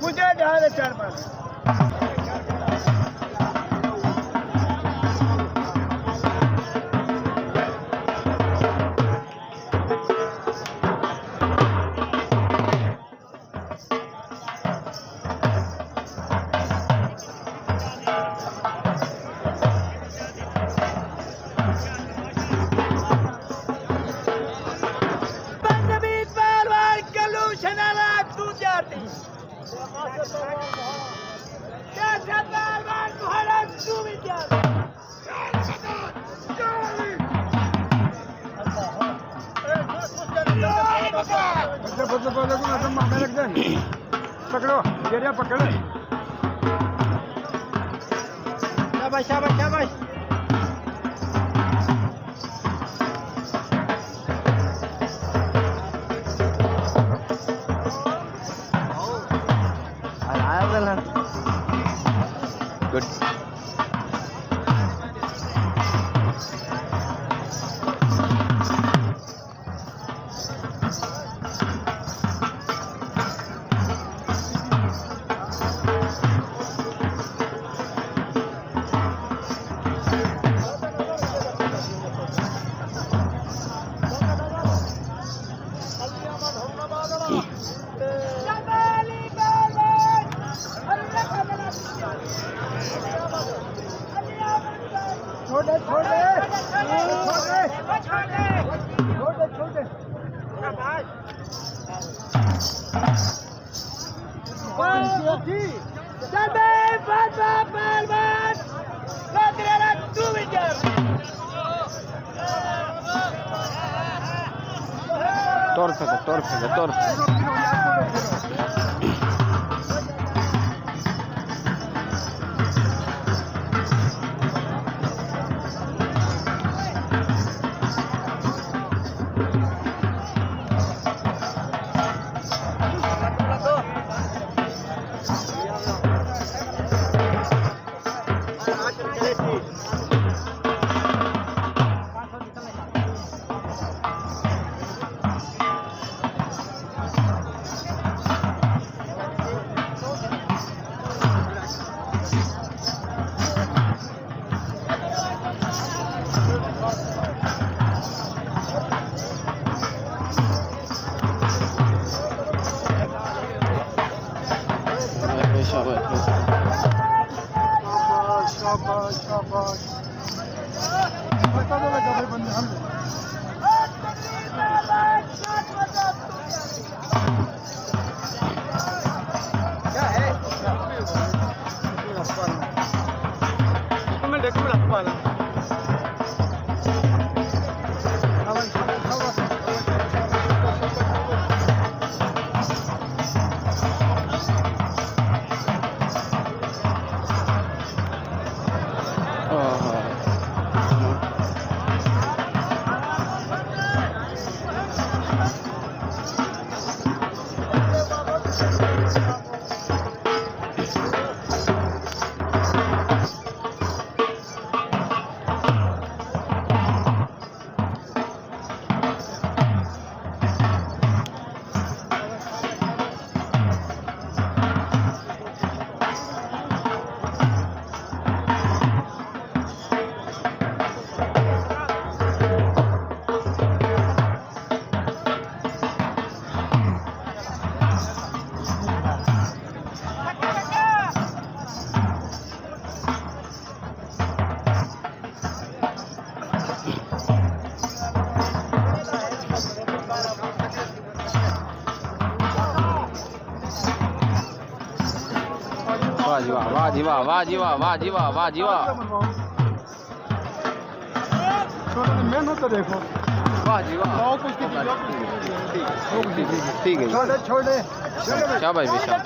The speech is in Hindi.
मुझे ढाल 4-5 पकड़ो जेरिया पकड़ शाबाश शाबाश शाबाश गुड छोड़े छोड़े छोड़े छोड़े तोर शाबाश शाबाश बता दो लगा भाई बंदे हम क्या है मैं देखो मैं पाला वाह जी वाह वाह जी वाह वाह जी वाह वाह जी वाह मेहनत तो देखो वाह जी वाह ठीक है छोड़े शाबाश बेशक